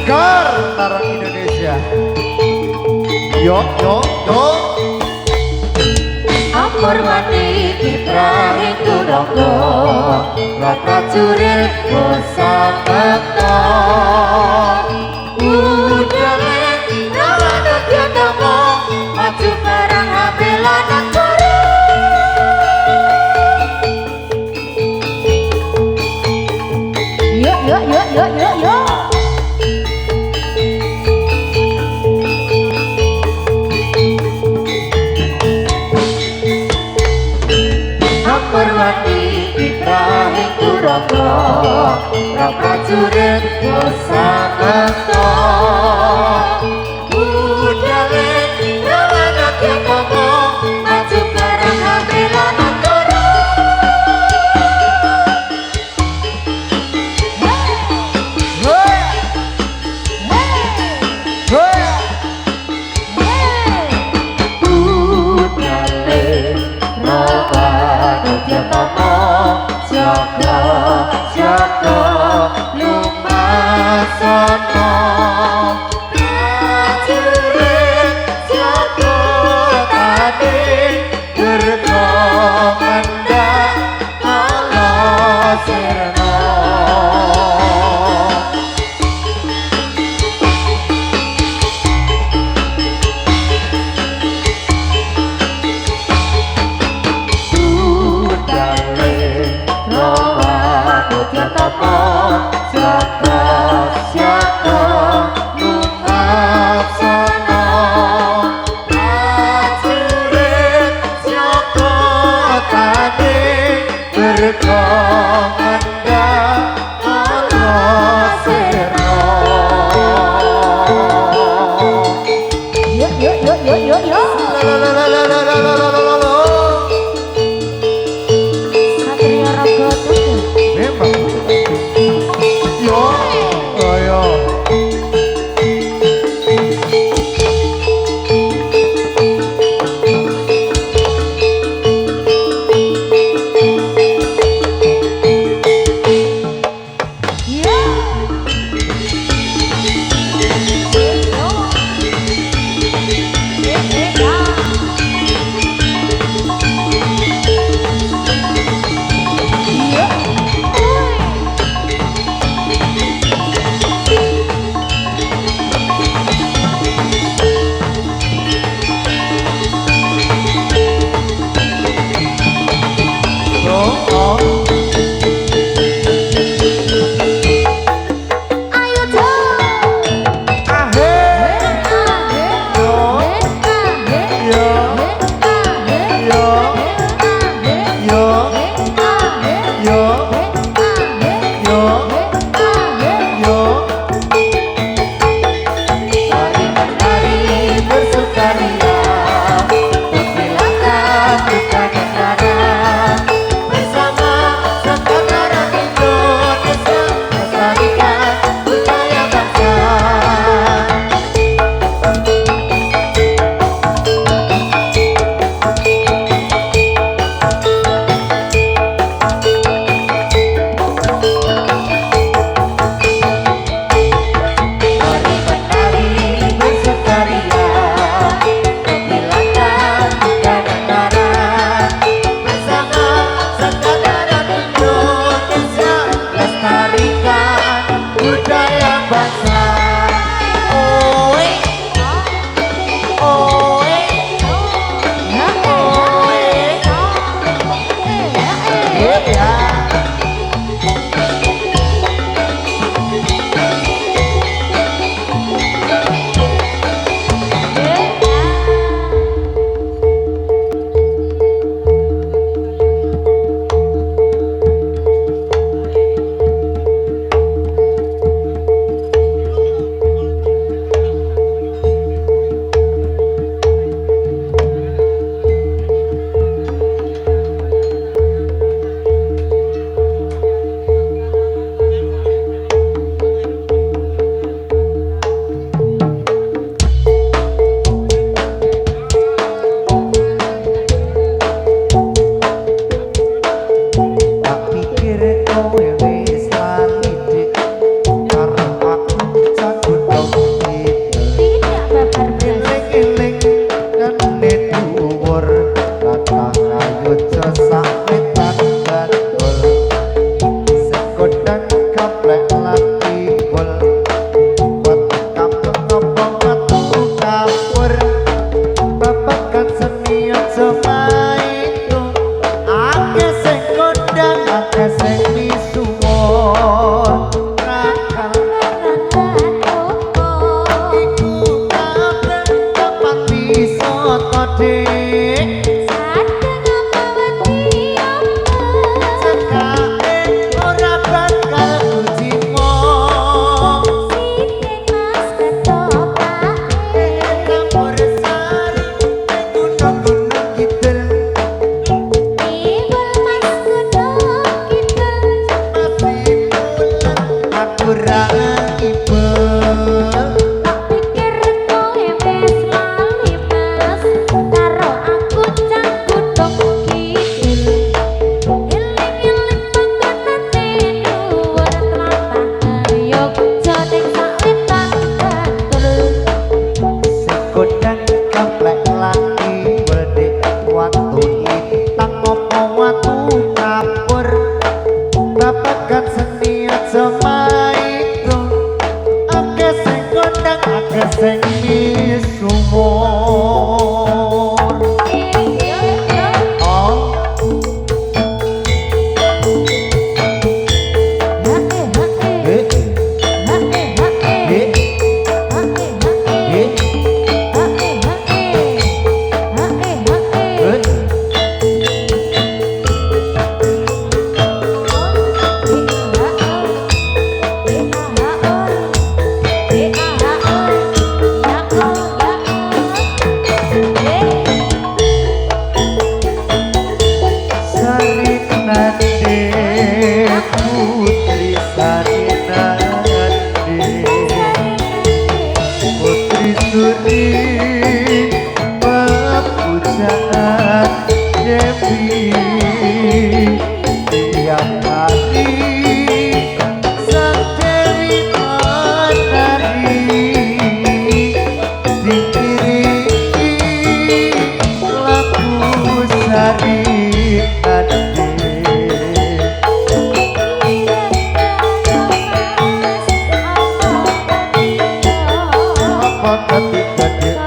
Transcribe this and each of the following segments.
Sekar Tarang Indonesia. Yo yo yo. Amurwati Citra itu ronggo Rata curir bosa bekto Udale Rawana dia tomo Maju barang hamelan akuri Yuk yuk yuk yuk yuk yuk Amurwati Citra itu ronggo Rata curir bosa bekto Udale Rawana dia tomo Maju barang hamelan akuri saat Devi tiap hari sang Dewi menari diiringi lagu sari ade. Apa ketika dia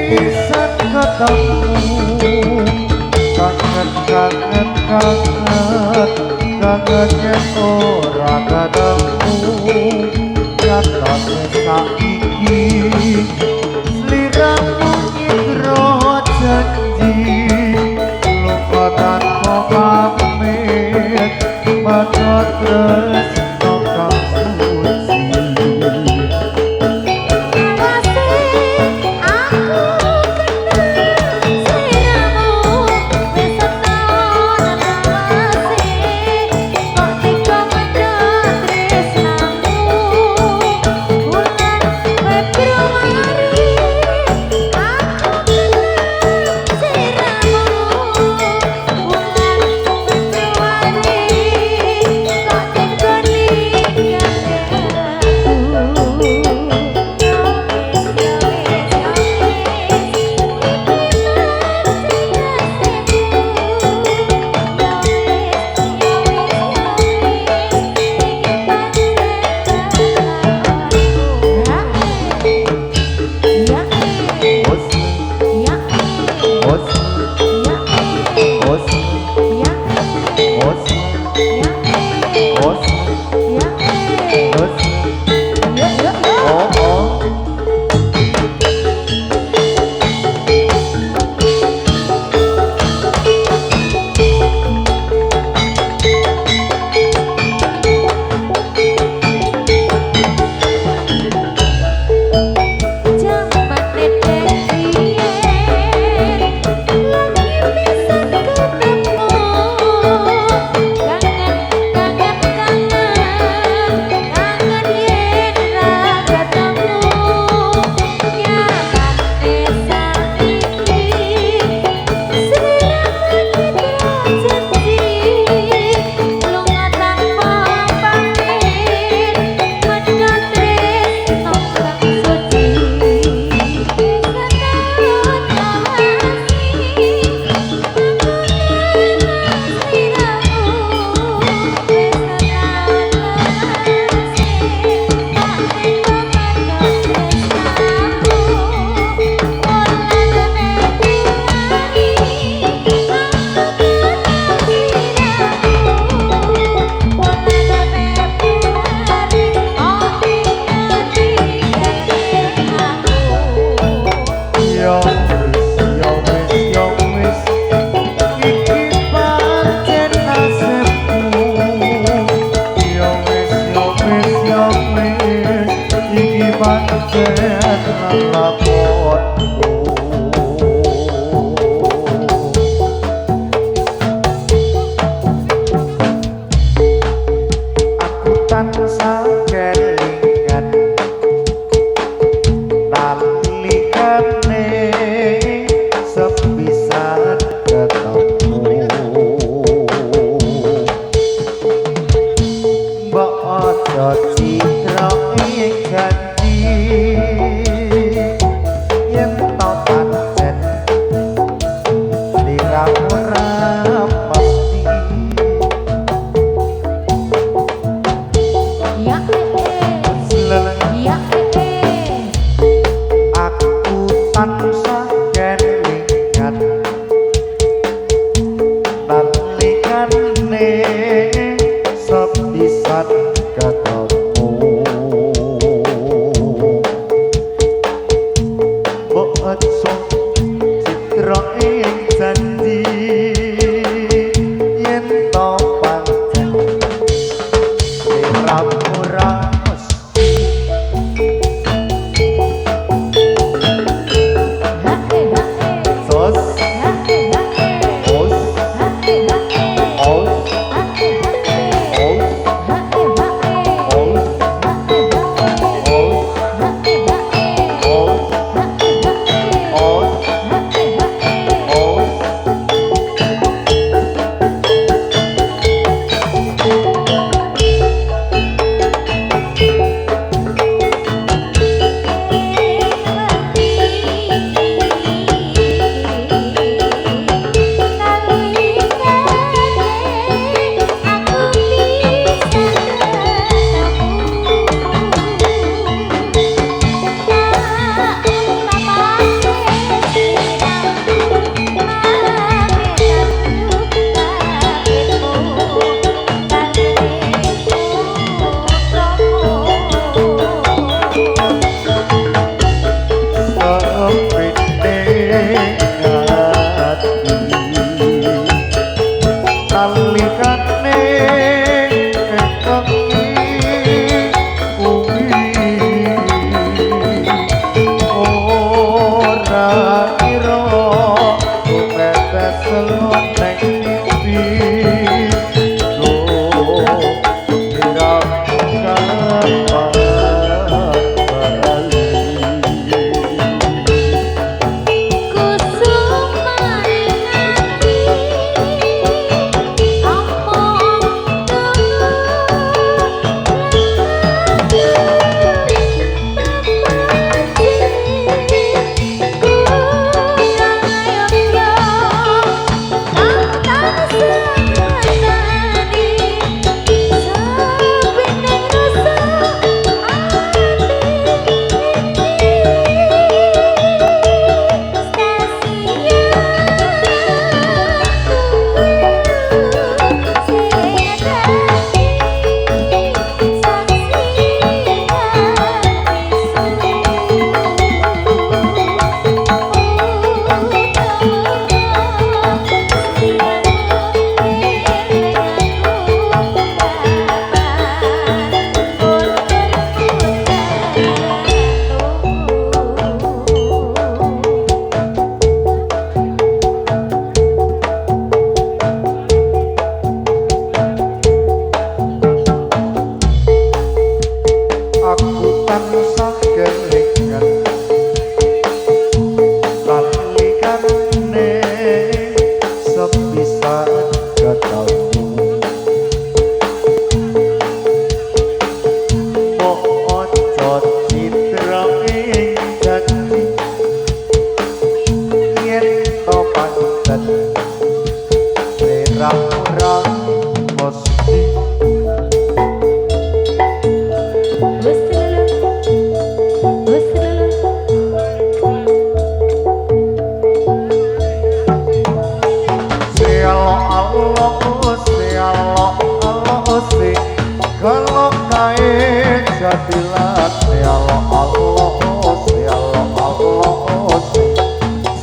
pisan ketemu kangen kangen kangen kangen yen ora ketemu nyata saiki sliramu nyindro janji lupa tanpa pamit mata tresno kang suci Aku kenal sliramu wis setahun awase kok tega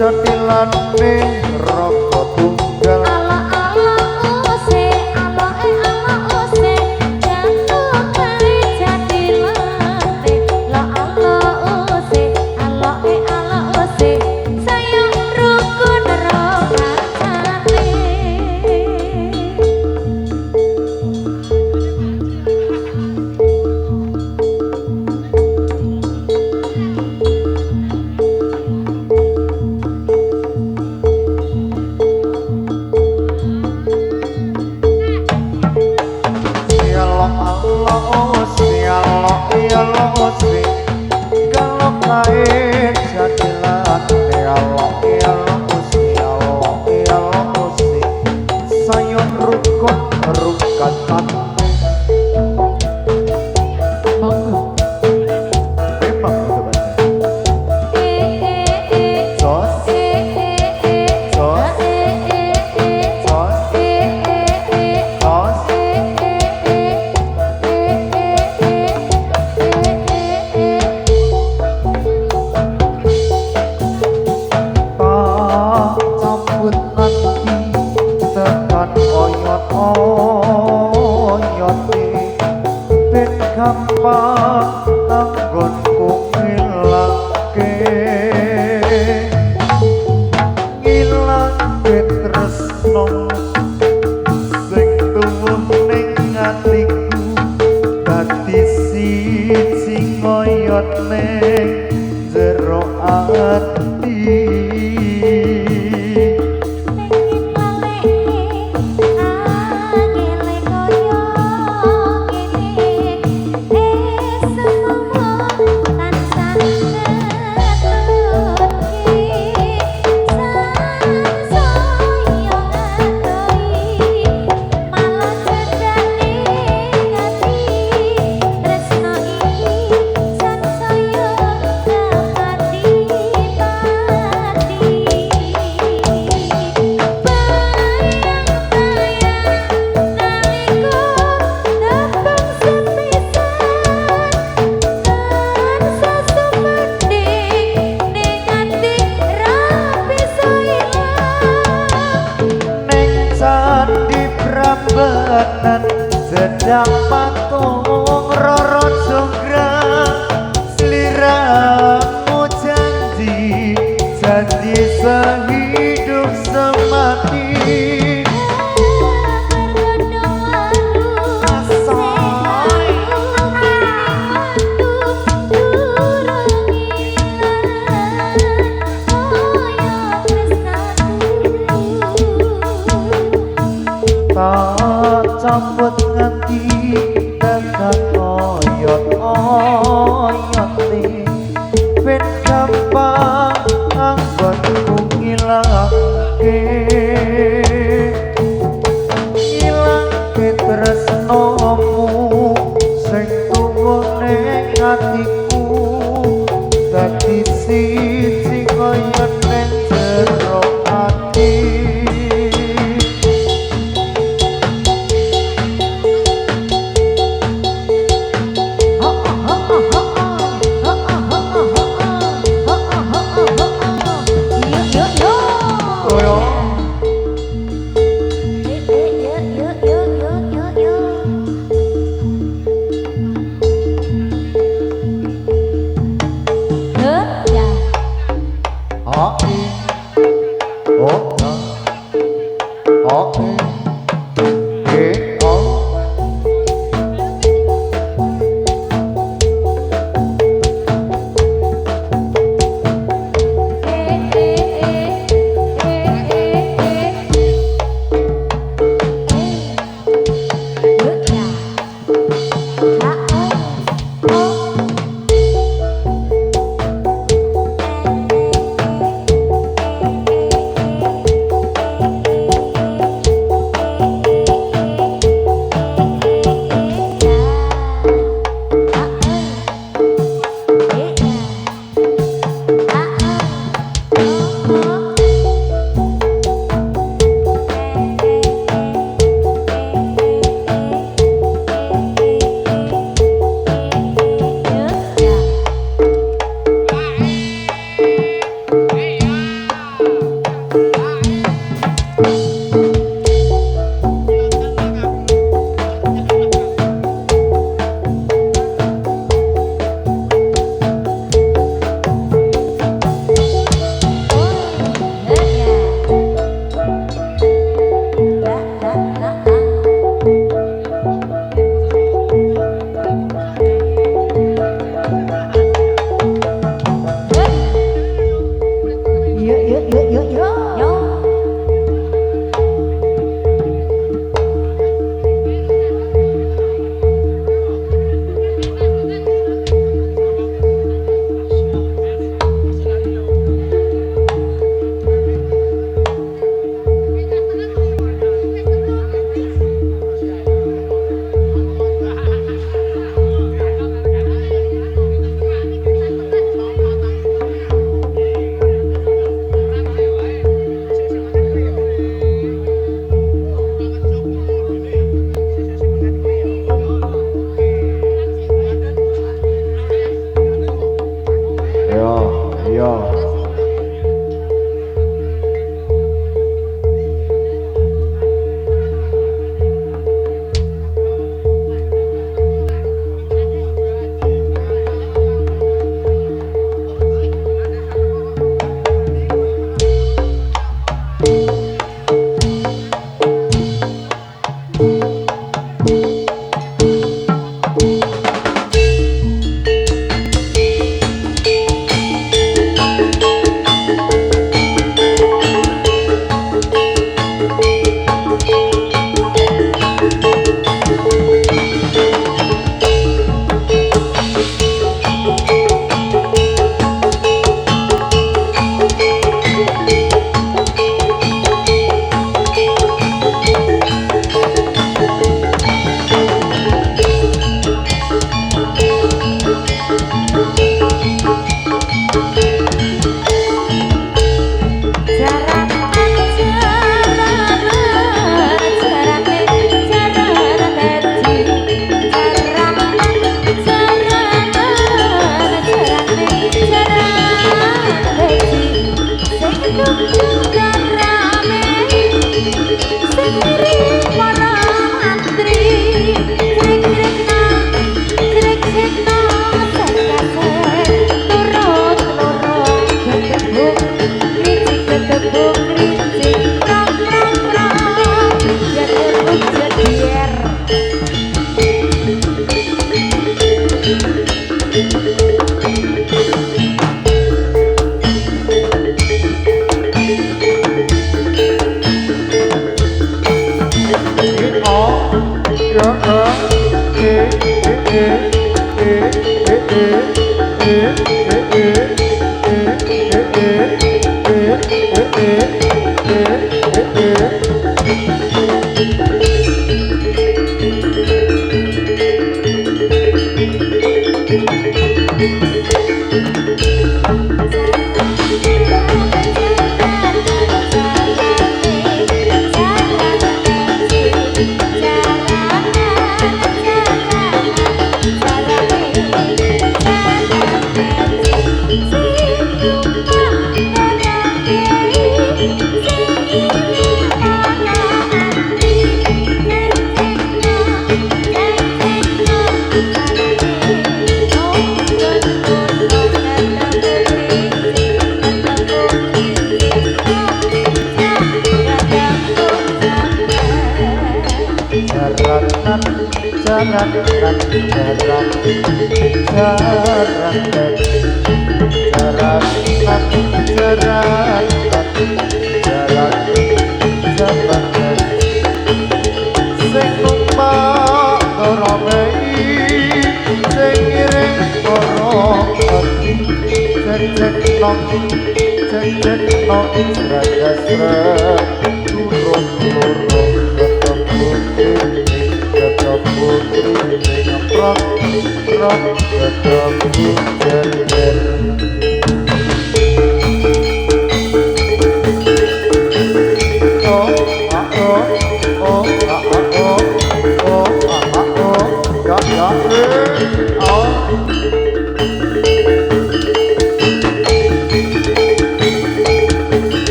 Jatilane raga tunggal gampang anggonku ngilangke tresno sing tuwuh ning atiku dadi siji ngoyot ning jero ati. Sedang patung roro jonggrang seliramu janji sehidup semati. Campur nganti tekan oyot-oyote ben gampang anggonku ngilangke. jarak jarak jarak jarak jarak jarak jarak sing numpak ora mei sing ngiring ora ati cek nong cek nong srasra turun turun tetep putri ning prok prok tetep pujer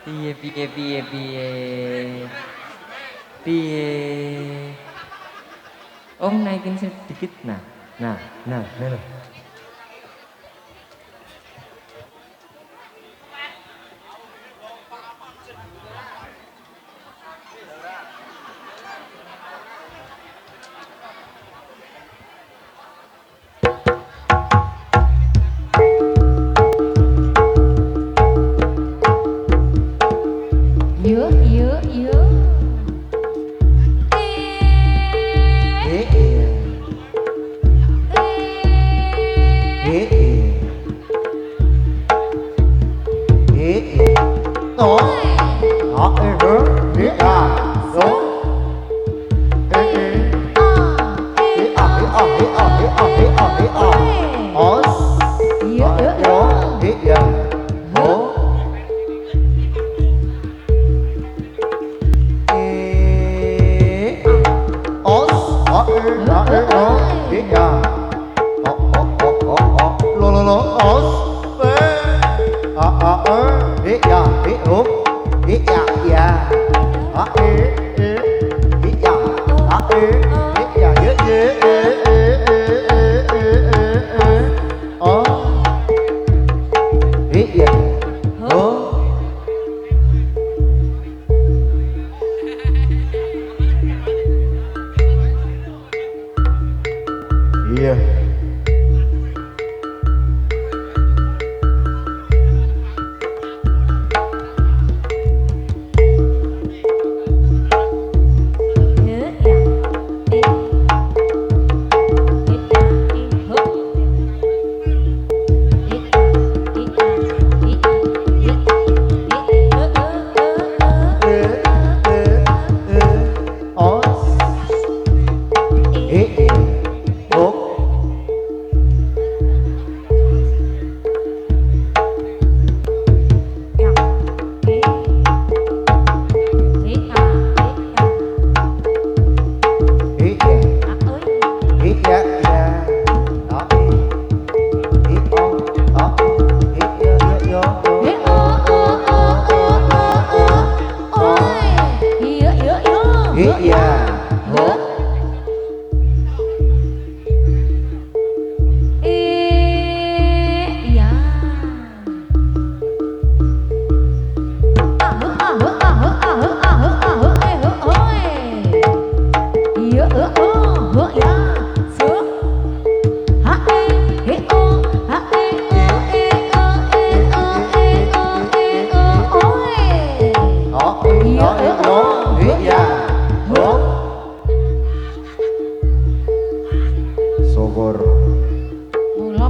Piye piye piye piye piye. Om naikin sedikit nah loh. ya ya ya ya ya oh ya oh iya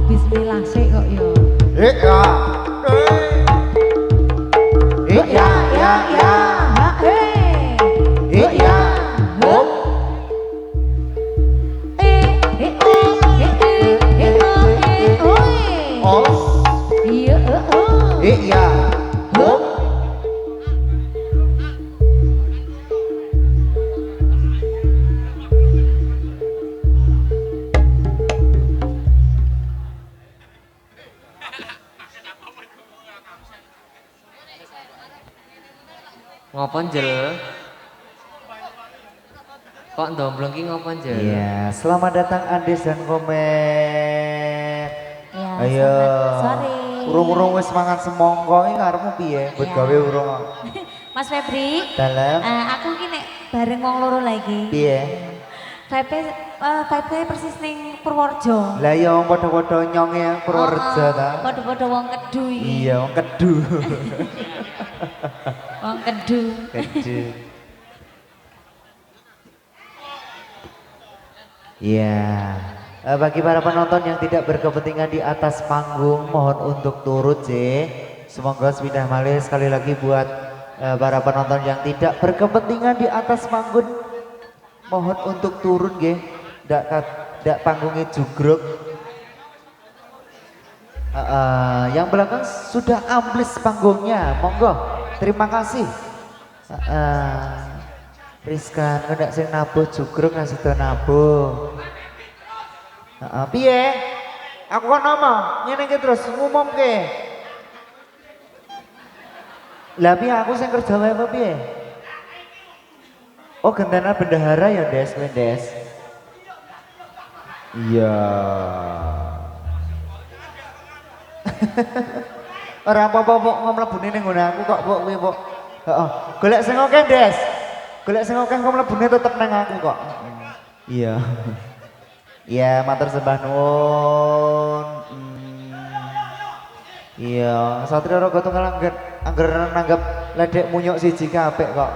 Bismillah sih kok yo. Ngopo Jel? Kok ndomblong ki ngopo Jel? Iya, selamat datang Andes dan Komet. Ya, ayo. Sore. Urung-urung wis mangan semongko iki karepmu piye? Buat Ya. gawe urung. Mas Febri. Dalam. Aku ki nek bareng wong loro lagi. Piye? Vibe persis ning Purworejo. Lah ya wong padha-padha nyonge Purworejo ta. Padha-padha wong Kedu iki. Iya, wong Kedu. Wong Kedu. Kedu. Iya. Bagi para penonton yang tidak berkepentingan di atas panggung, mohon untuk turut sih. Semoga sepindah malih sekali lagi buat para penonton yang tidak berkepentingan di atas panggung, mohon untuk turun nggih. Ndak panggungnya jugruk. Yang belakang sudah ambles panggungnya, monggo. Terima kasih. Rizkan, nggak sing nabuh jugruk ngasih tuh nabuh. Piye? Aku kan ngomong, ngene iki terus ngumumke. Lah piye aku sing kerja wae apa piye? Oh, gentena bendahara ya, Des, Des. Iya. Ora apa-apa kok mlebune ning ngene aku kok kok kuwi kok. Heeh. Golek sing akeh, Des. Golek sing akeh kok mlebune tetep nang aku kok. Iya. Iya, matur sembah nuwun. Iya, Satria Raga Tunggal angger nanggap ledek munyuk siji kabeh kok.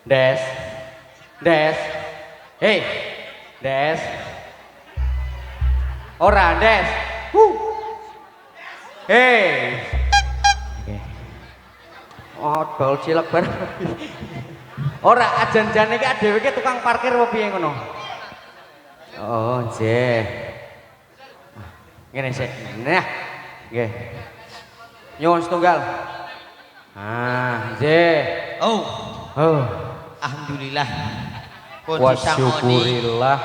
Des. Des. Hei. Des. Ora, Des. Hei. Oh, bau cilek bareng. Ora, ajan-jane iki dhewe iki tukang parkir apa piye ngono? Oh, nggih. Ngene sik. Nah. Nggih. Nyuwun setunggal. Ah, nggih. Oh, Oh, alhamdulillah. wa syukurillah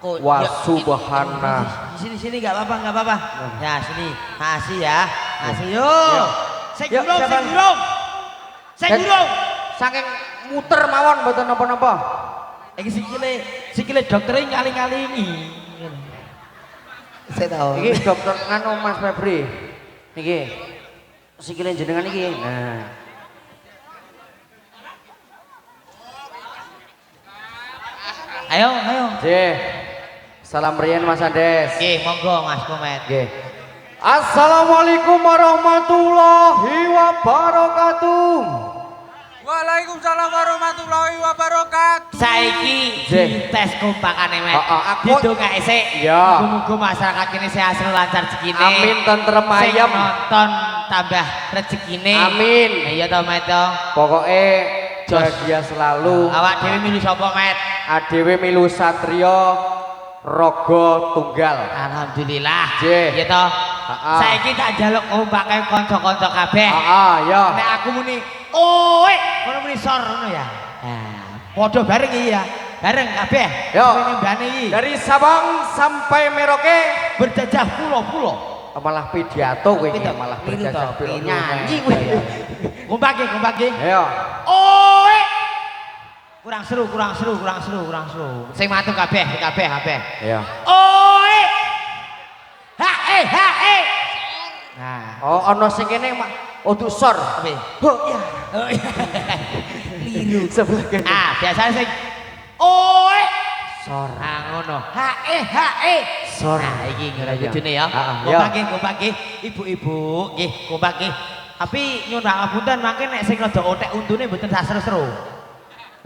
wa subhanah. Sini enggak apa-apa, enggak apa-apa. Ya, sini. Makasih ya. Makasih yo. Yo. Sing Yo, gurung, siapa? sing gurung. Sing gurung. Saking muter mawon mboten napa-napa. Iki sikile dokter ngali-ngalingi. Saya tahu. Iki dokter nganu Mas Febri. Niki. Sikile jenengan iki. Nah. Ayo, ayo. Nggih. Salam riyen Mas Andes. Nggih, monggo Mas Komet. Nggih. Assalamualaikum warahmatullahi wabarakatuh. Waalaikumsalam warahmatullahi wabarakatuh. Saiki Nggih. tes kompakane Met. Aku- Didongake sik. Ya. Muga-muga masyarakat kini sehat selalu lancar rezekine. Amin tentrem Sing ayem. nonton tambah rezekine. Amin. Iya to Met to. Pokoknya bahagia selalu. Awak dhewe milu sapa Met? ADW milu Satrio Rogo Tunggal. Alhamdulillah. Nggih. Iya to. Ha-ha. Saiki tak njaluk kompake kanca-kanca kabeh. Ya. Nek aku muni, "Oe," ngono muni sor ngono ya. Nah, padha bareng iki ya. Bareng kabeh. Yo. Nimbane iki. Dari Sabang sampai Merauke. Berjajah pulau-pulau. Malah pidato kowe iki, Pidato. malah Pidato. berjajah piro Nyanyi kowe. Kumpake. Ayo. Oe. Kurang seru. Sing matur kabeh. Ayo. Oe. Hae. Nah, Oh, ono sing kene untuk sor. apa? Oh, iya. Oh, iya. Liru. Sebelah kene. Ah, biasanya sing oe. Sor. Ah, ngono. Hae. Sor. Nah, iki ngono Iya. kudune ya. Iya. Kumpake. Ibu-ibu, nggih, kumpake. Tapi nyuwun pangapunten mangke nek sing rada otek untune mboten sak seru-seru.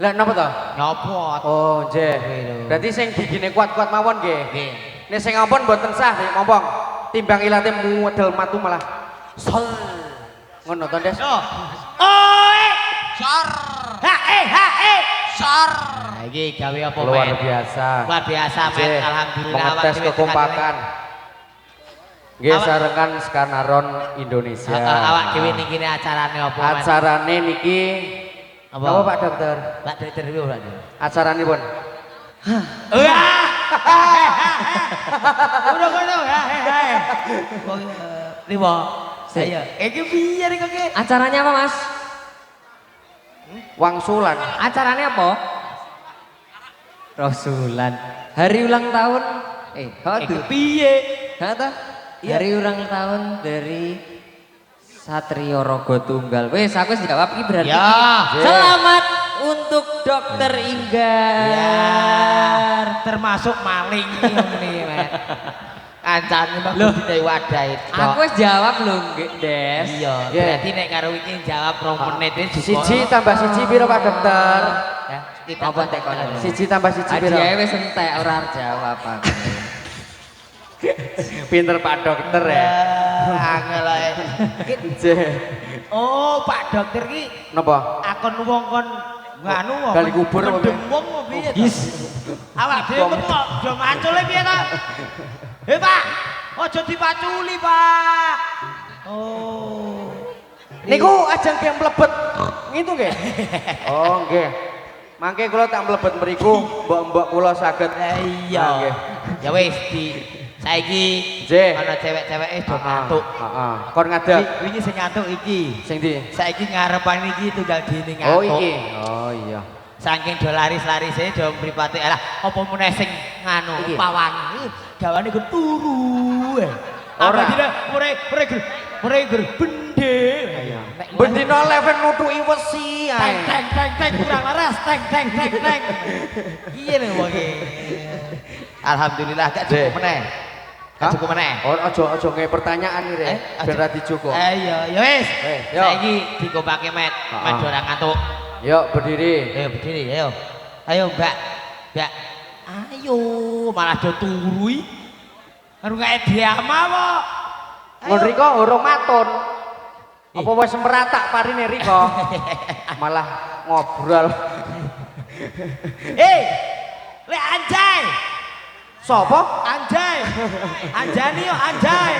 Lah napa to? Nyopot. Oh, nggih. Gitu. Berarti sing gigine kuat-kuat mawon nggih. Nggih. Nek sing ampun mboten sah nek mompong. Timbang ilate muwedel matu malah sol. Ngono to, Des? Yo. Oe. Sor, Hae. sor. Nah, iki gawe apa, Luar Met? biasa. Luar biasa, Met. Nggih, Alhamdulillah. mengetes dhewe kekompakan. Nggih, Awak- sarengan Skanaron Indonesia. Awak dhewe niki acarane apa, Met? Acarane niki Apa? apa Pak Dokter? Pak Dokter iki ora. Acarane pun. Wah. Udah kono ya. Limo. Saya. Iki piye nek iki? Acaranya apa Mas? Wangsulan. Acaranya apa? Rasulan. Hari ulang tahun. Iki piye? Kata? Hari ulang tahun dari Satrio Rogo Tunggal. Wes aku wis jawab iki berarti. Ya. Selamat untuk Dokter Inggar. Ya, termasuk maling ini, Met. Kancane mah budine wadah itu. Aku wis jawab lho, nggih, Des. Iya, Iya. berarti nek karo iki jawab 2 menit itu Siji tambah siji piro Pak Dokter? ya. Kita Apa tek kono? Siji tambah siji piro? Hadiahnya wis entek ora arep jawab aku. Pinter Pak Dokter ya. Angel ae. Nggih. Oh, Pak Dokter ki Napa? akon wong kon nganu apa? Gali kubur apa Mendem piye? wong apa piye? to? Awak dhewe kok kok do macule piye ta? Pak, aja dipaculi, Pak. Oh. Niku ajeng ge mlebet ngitu nggih. Oh, nggih. Mangke kula tak mlebet mriku, mbok-mbok kula saged. Iya. Nah, nggih. Ya wis di saiki Nggih. ana cewek-ceweke do ngantuk. Heeh. Kon ngadeg Wingi sing ngantuk iki. sing ndi? Saiki ngarepan iki tunggal dene Oh, ngantuk. iki. Oh, iya. Saking do laris-larise do mripate alah apa meneh sing nganu Iki. pawang. Gawane ku turu. Ora. Apa dina mure bende. Iya. Nek Bendina leven nutuki wesi teng ae. teng teng teng kurang laras teng. Iya nih wong iki. Alhamdulillah gak cukup Nggih. meneh. Gak Hah? cukup meneh. Oh, aja nge pertanyaan iki, Rek. Ben ra dicukup. Iya, ya wis. Yo. Saiki dikompake Met. Met ora ngantuk. Yuk, berdiri. Ayo berdiri, ayo. Ayo, Mbak. Mbak. Ayo, malah do turu iki. Karo gak diama kok. Mun Riko urung matun. Apa wis meratak parine Riko? Malah ngobrol. Hei. Lek anjay. Sopo? Anjay. Anjani yo anjay.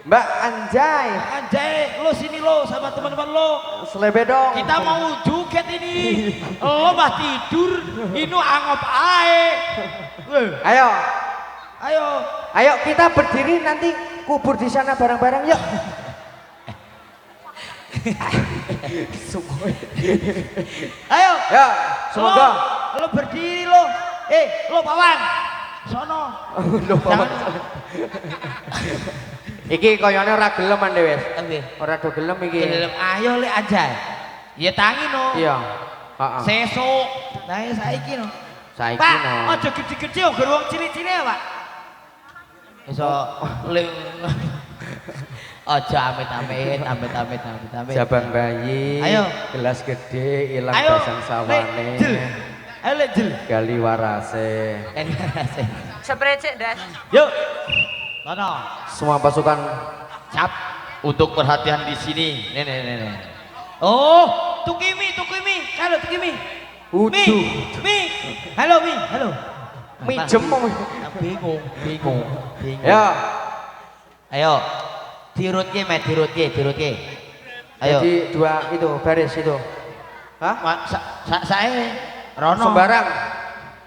Mbak Anjay. Anjay, lo sini lo sama teman-teman lo. Selebe dong. Kita mau joget ini. Lo mah tidur, ini anggap ae. Ayo. Ayo. Ayo kita berdiri nanti kubur di sana bareng-bareng yuk. Ayo. Ya, semoga. Lo berdiri lo. Lo Pawan. Sono. Lo Pawan. Iki koyone ora gelem ande wis. Ora do gelem iki. Ayo lek aja. Ya tangi no. Iya. Heeh. Sesuk. Nah saiki no. Saiki Pak, no. aja gede-gede ngger wong cilik-cilik ya, Pak. Iso le aja amit-amit. Jabang bayi. Ayo. Gelas gede ilang Ayo. basang sawane. Jel. Ayo lek jel. Gali warase. Seprecek das. Yuk. Sono. Semua pasukan Cap untuk perhatian di sini. Nih. Oh, Tukimi. Halo Tukimi. Udu. Mi. Halo Mi. Halo. Mi jemong. Bingung. Ya. Ayo. Dirutke. Ayo. Jadi dua itu baris itu. Hah? Saya Rono. Sembarang.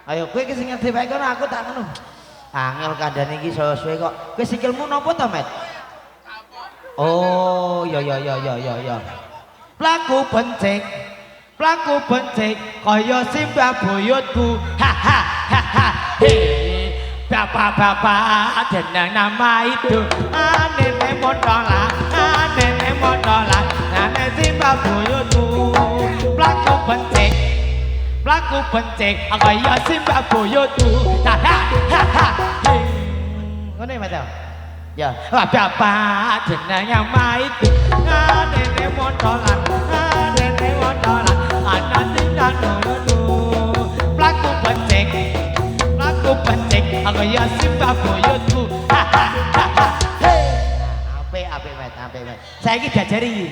Ayo kowe ki sing ngerti bae kono aku tak ngono. Angel kandhane iki suwe kok. Kowe sikilmu napa to, Met? Oh, ya. Plaku bencik kaya simbah buyutku. Bapak jeneng nama itu Nene Mondola Nene simbah buyutku. Plaku bencik kaya simbah buyutku. Ngene Mas. Ya, bapak jeneng nama itu Nene Mondola ana tindak ngono. Plaku bencik kaya simbah buyutku. Apik Met. Saiki diajari.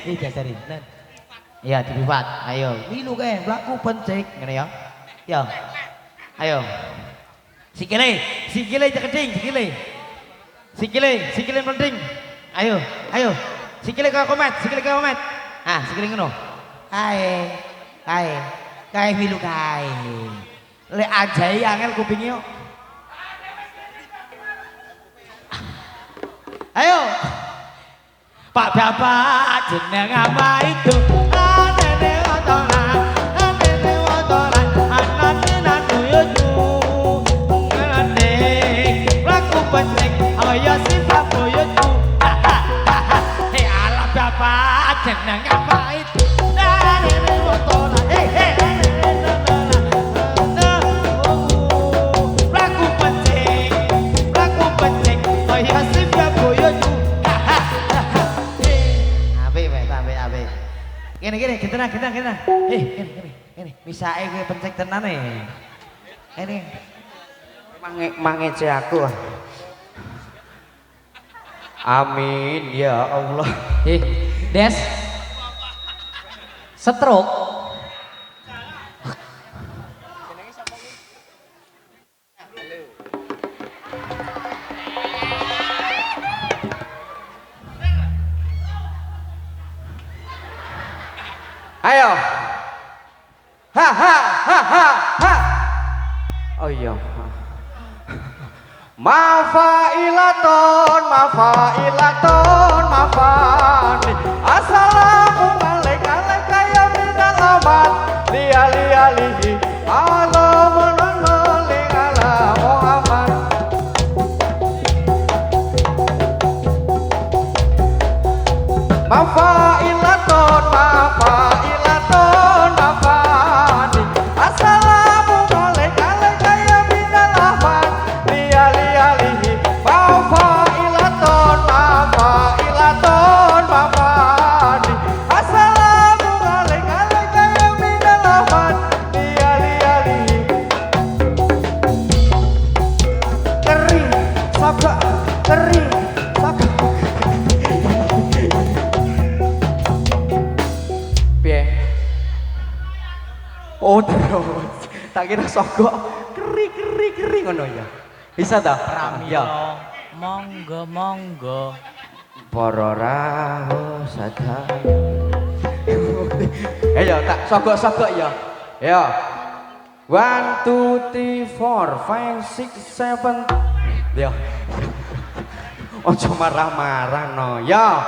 Iya, dipipat. Ayo, milu kae, plaku bencik ngene ya. Ya. Ayo. Sikile ceketing, sikile mending. Ayo. Sikile kaya komet. Ah, sikile ngono. Kae milu kae. Lek ajai angel kupinge yo. Ayo. Pak Bapak jeneng apa itu? Nene Mondola ana buyutku. Nene plaku bencik kaya simbah buyutku. Ala Bapak jeneng apa itu? Nene Mondola. Plaku bencik kaya simbah buyutku. Gini, kita. Gini. Misake kowe pencek tenan Ini. Mangece aku. Amin ya Allah. Des. Stroke. Ayo. Ha. Oh iya. Mafailaton mafani. Assalamualaikum kaya minal aman. Lialihi alamun ala Muhammad. Mafailaton mafani. Assalamualaikum kaya minal aman. Lialihi mafailaton mafani. Assalamualaikum kaya minal aman. Lialihi kering saka. Oh terus, tak kira sogok keri ngono ya. Bisa dah? Pramila, monggo. para rawuh sadaya. Ayo tak sogok-sogok ya. Ya. 1 2 3 4 5 6 7. Ya. Ojo marah-marah no. Ya.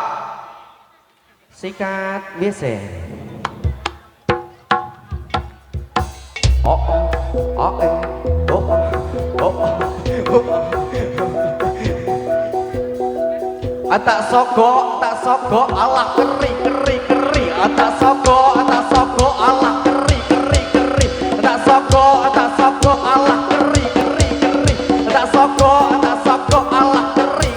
Sikat WC. Oh oh oh oh oh oh. Tak sogok alah keri tak sogok alah keri tak sogok alah keri tak sogok alah keri tak sogok alah keri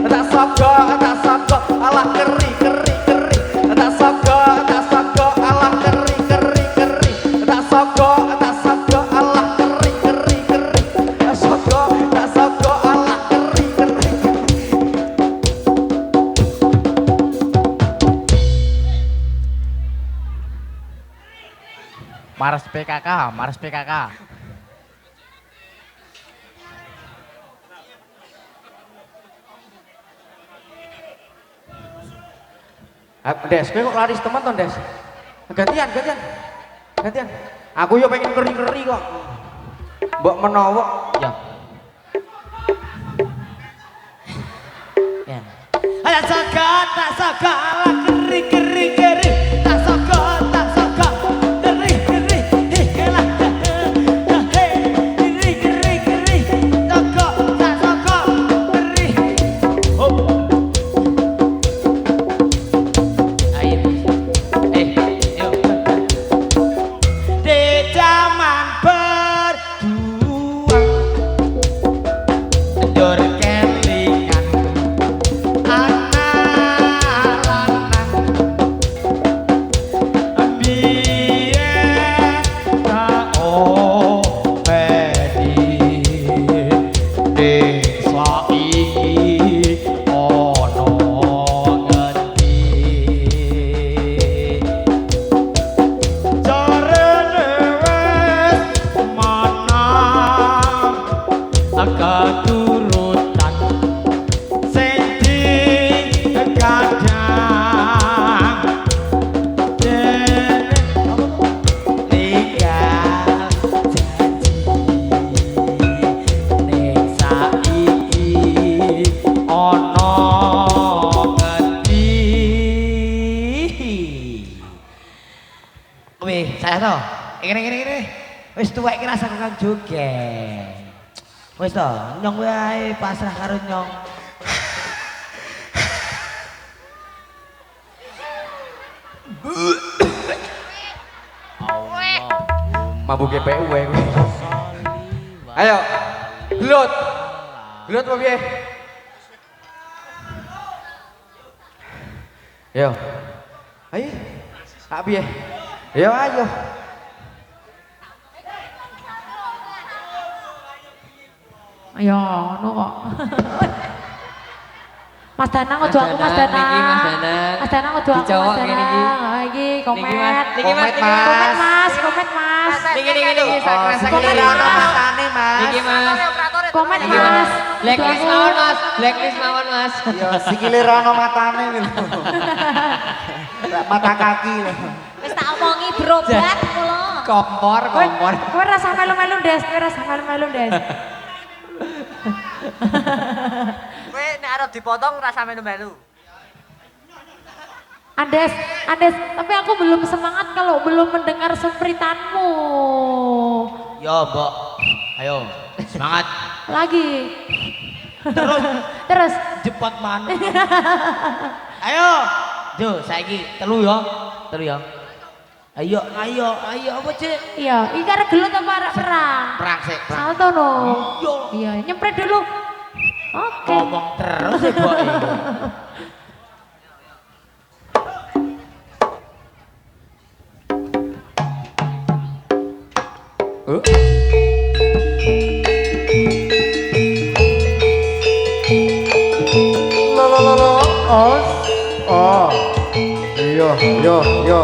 tak sogok alah keri tak sogok alah keri tak sogok alah keri. Mars PKK. Des, kowe kok laris teman to, Des? Gantian. Aku yo pengen keri kok. Mbok menawa Ya. Ya. Ada sagak, tak sagak, keri. Tak sagak, keri. Helah. Keri. Sagak, tak sagak, keri. Oh. Ayo. Yuk. Di zaman berdua Njur kelingan anak lanang biyen tak openi desa iki ono ngendi jarene wis manang keturutan sing digadang dene tinggal janji ning saiki ono ngendi. Wih, saya toh. Ngene. Wis tuwek iki rasa kang joget. Wis toh, nyong wae pasrah karo nyong. mabuk GPU kowe. Ayo. Gelut apa piye? Yo. Ayo. Tak piye? Yo ayo. Ya ngono kok. Mas Danang ojo aku Mas Danang. Niki Mas Danang. Mas Danang ojo aku Dicowok Mas ngene iki. Danang. Oh, iki komet. Niki Mas. Komet Mas. Niki sak rasa Komen, iki. Mas. matane Mas. Niki Mas. Komet Niki Mas. Blacklist mawon Mas. Blacklist mawon Mas. Ya sikile ra ono matane lho. Mata kaki lho. Wis tak omongi berobat kula. Kompor. Kowe rasa melu-melu Des, Des. Kowe nek arep dipotong rasa melu-melu. Andes, tapi aku belum semangat kalau belum mendengar sempritanmu. Yo, Mbok. Ayo, semangat. Lagi. Terus. Cepet manut. Ayo. Yo, saiki telu ya. Ayo apa Cik? Iya, iki arek gelut apa arek perang? Perang sik, perang. Salto no. Iya. Iya, nyempret dulu. Oke. Ngomong terus ya, Mbok. Yo.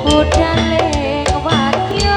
Budal ing wadya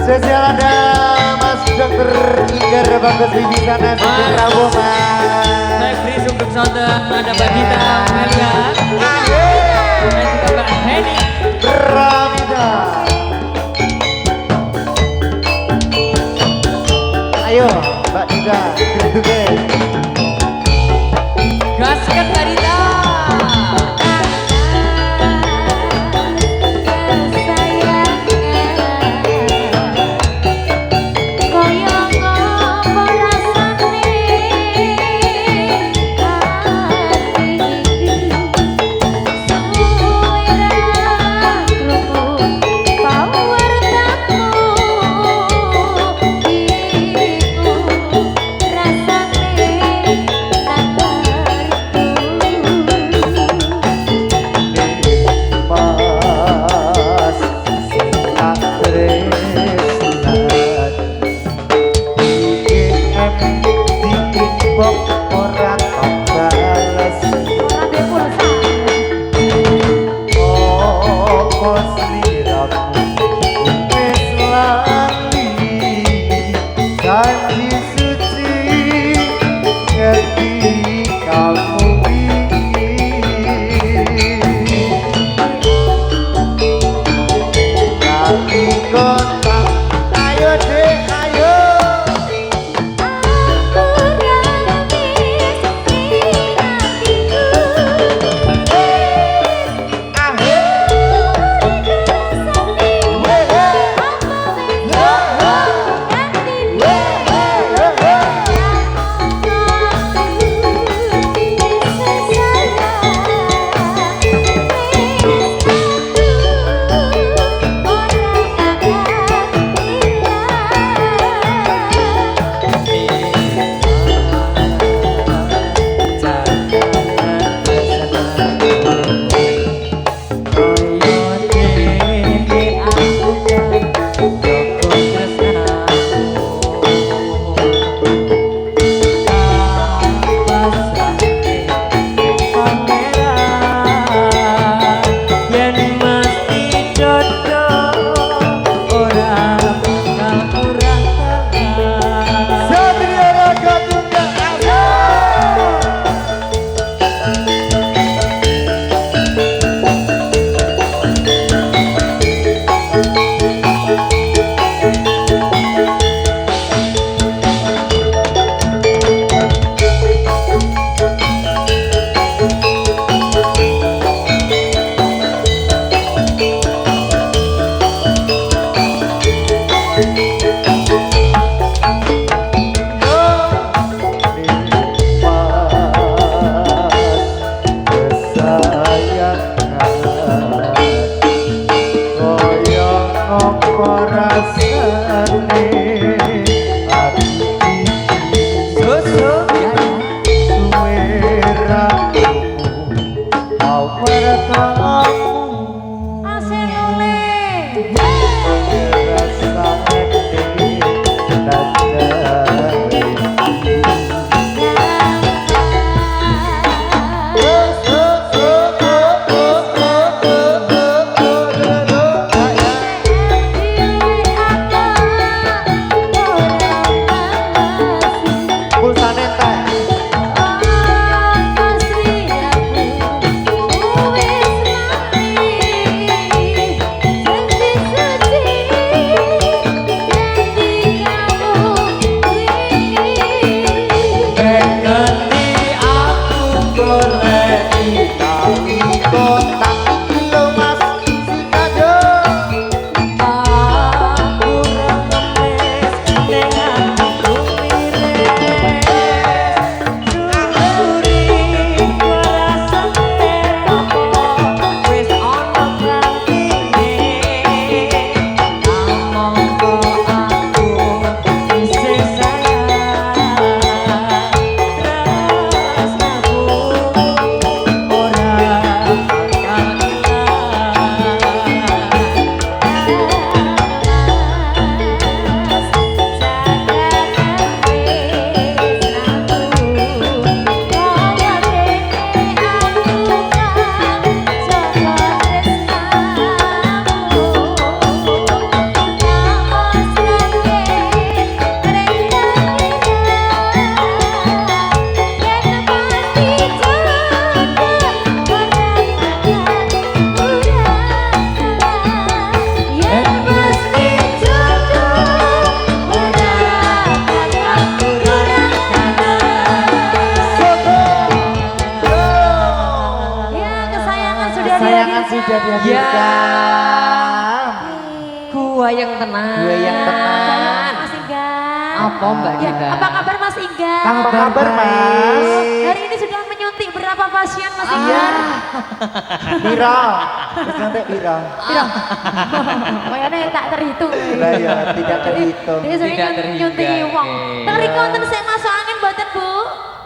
Spesial ada Mas Dr. Inger Bagus Wibisana Sugeng Prabowo Mas. Saya beri sungguh sonten ada Mbak Dita Melia. Dan juga Mbak Heni. Ramida. Ayo Mbak Dita, Dita. Gaskan Mbak Dita. kesayangan sudah dihadirkan. Gua yang tenang. Gua yang tenang. Mas Inggan. Apa Mbak Ya, Dinda? apa kabar Mas Inggan? Apa kabar Mas? Hari ini sudah menyuntik berapa pasien Mas Iya. Inggan? Piro? Terus nanti piro? Piro? Kayaknya tak terhitung. Lah ya, tidak terhitung. Dia sering Tidak terhingga, nyuntik wong. oke. Tengri konten saya masuk angin mboten Bu?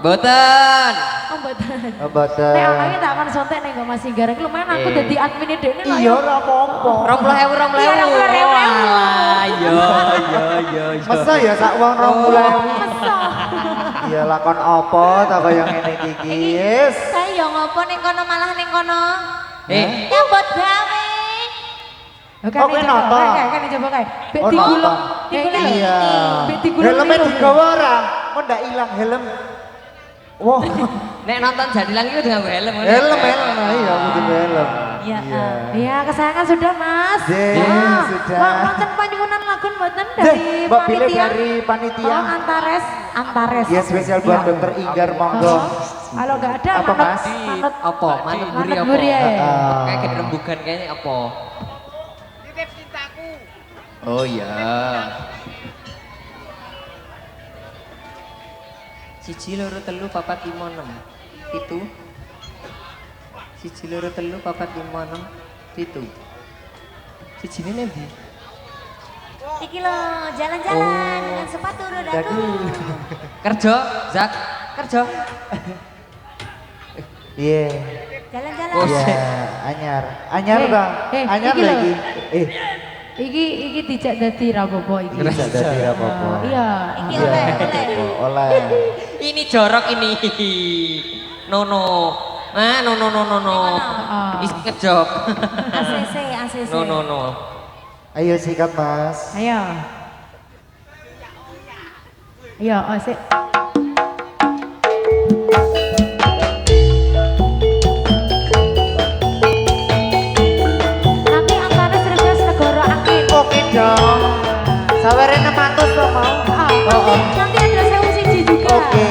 Boten. Oh mboten. Oh, boten. Nek anaknya tak akan sontek nih gak Mas Inggan. Lumayan aku Eh. jadi admin dene lah. Iya ora apa-apa. 20.000, 20.000. Iya, 20.000. Wah, iya. Masa ya sak wong 20.000. Masa. Iya lakon apa ta kaya ngene iki, Yes. Saya ya ngopo ning kono malah ning kono. Nyambut gawe. Oke, Oh, kowe nonton? Kan coba kae. Bek Oh, digulung. nonton. Digulung. Iya. Bek digulung. Helmnya niku. digawa ora? Kok ndak ilang helm? Wah, Nek nonton jadi lagi udah nganggo helm. helm nah iya kudu helm. Iya. Iya, kesayangan sudah Mas. Yes, sudah. Wah, wonten panyuwunan lagu mboten Deh, dari Mbak pilih panitia. dari panitia. Oh, Antares. Ya spesial buat Iya. Dokter Inggar monggo. Kalau nggak ada Apa, Mas? manut Apa? Manut guri manut apa? guri ya. Kayak gede rembugan kayaknya apa? Titip cintaku. Oh iya. Siji loro telu papat lima enam pitu. Siji loro telu papat lima enam pitu. Siji ini nanti. Iki lo jalan-jalan dengan sepatu roda dulu. Kerja, Zak. Kerja. Iya. Jalan-jalan. Oh, Iya, anyar. Anyar Eh, Bang. eh, Anyar iki lho. lagi. Iki dijak dadi rapopo iki. Bisa dadi apa-apa. Iya. Iki oleh. Ini jorok ini. Nono. Ah, no. Ah. Is ngejob. ACC. No. Ayo sikat Mas. Ayo. Ayo, sik. Nanti Antares Regas Negara Angin. Oke dong. Sawere 600 to mau. Nanti ada sewu siji juga. Oke.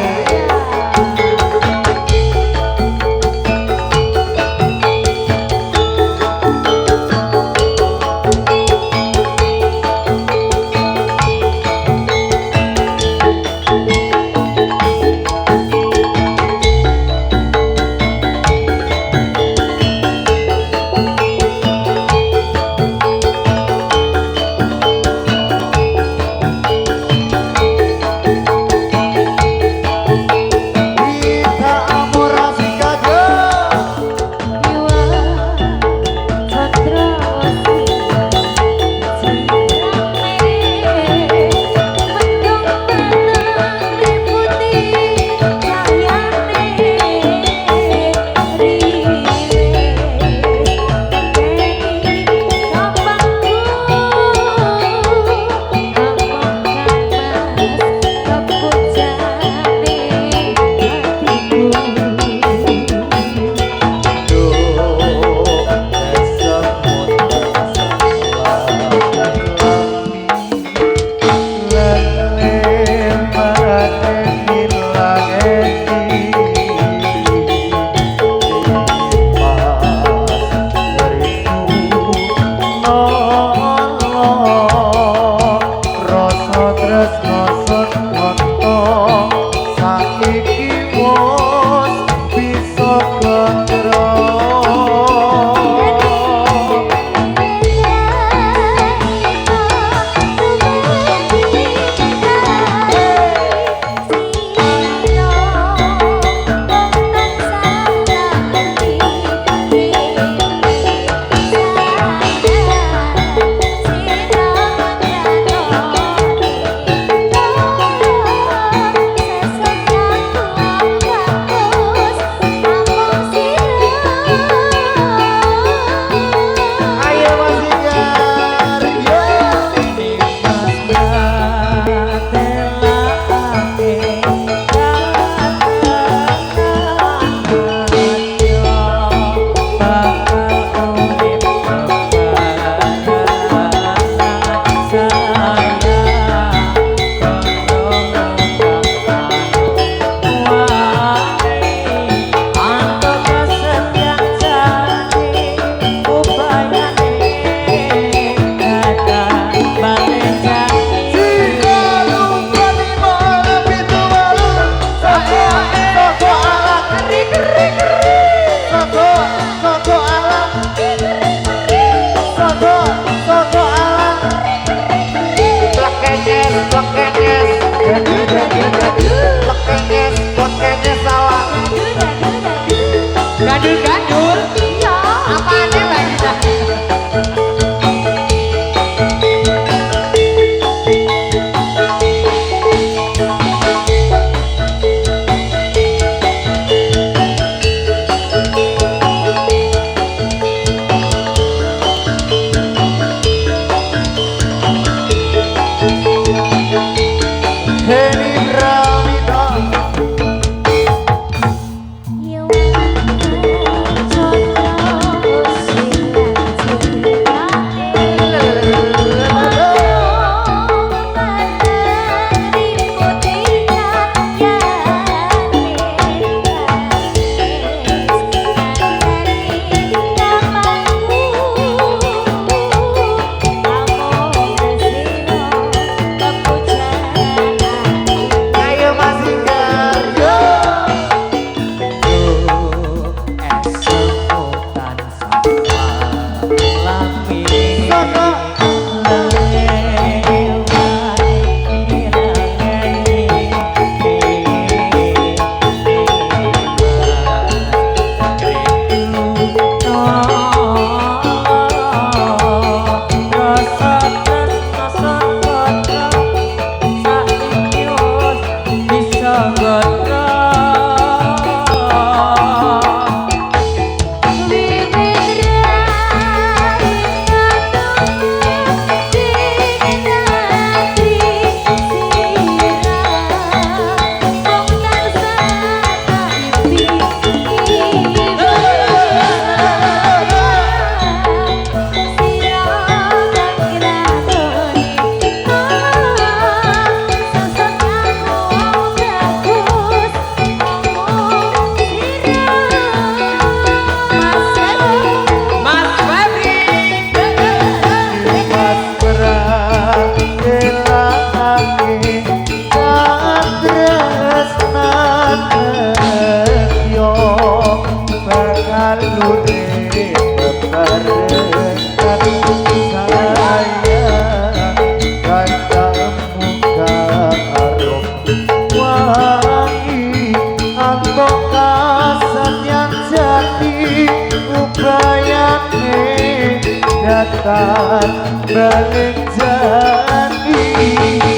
datang balik janji.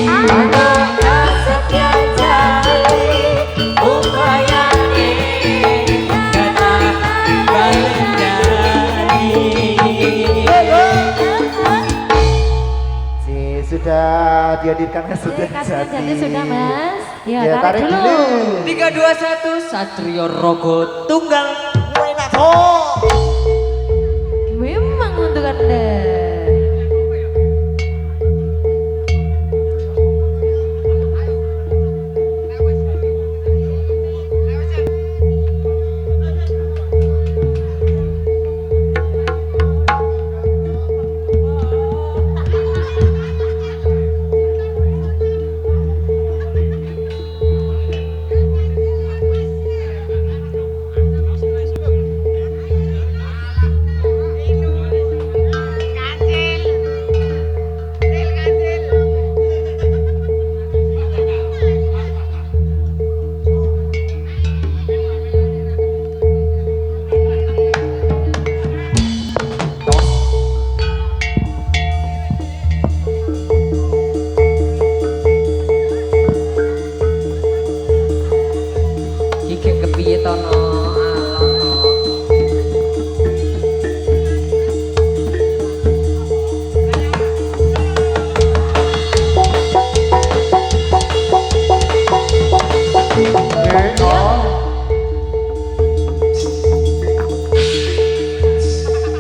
Anaknya sekian jari upayane datang balik Sudah dihadirkan ke sudah jadi sudah mas. Ya, Ya, tarik dulu. 3, 2, 1 Satrio Rogo Tunggal. Memang untuk anda. Iki kepiye to no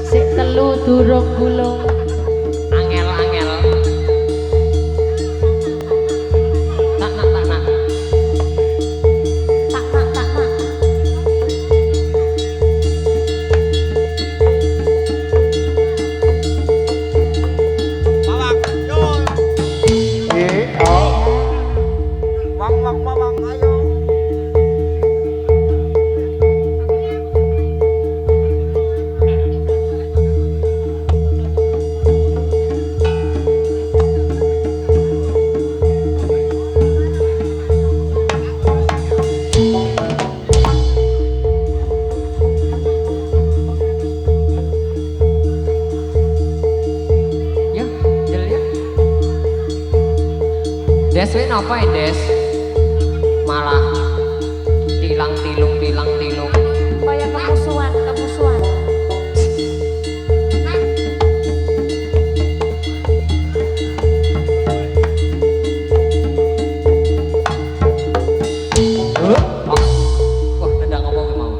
Sik telu durung gulung. angel tak nak Tak nak. Wang, ayo. ya jel ya Des we napa ya Des malah tilang tilung Kayak kemusuhan. wah nendang ngomong mau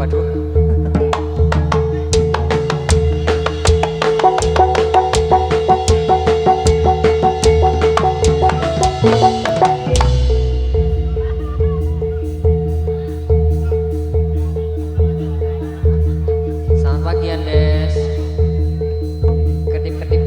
Waduh. Selamat pagi Andes. Kedip-kedip.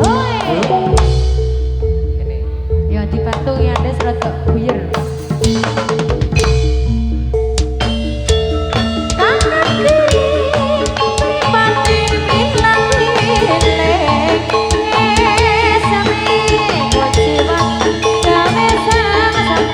Oi. Ini. Ya dibantu ya Des rada buyer. Kanan kiri mripate milang lileng sami kuciwa gawe sama-sama Susana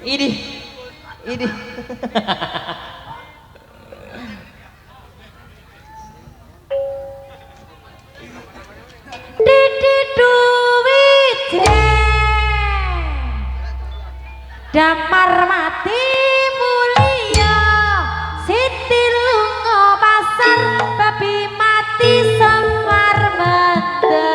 Ini. Didi duwit jreng damar mati mulia Siti lunga pasar babi mati semar mendem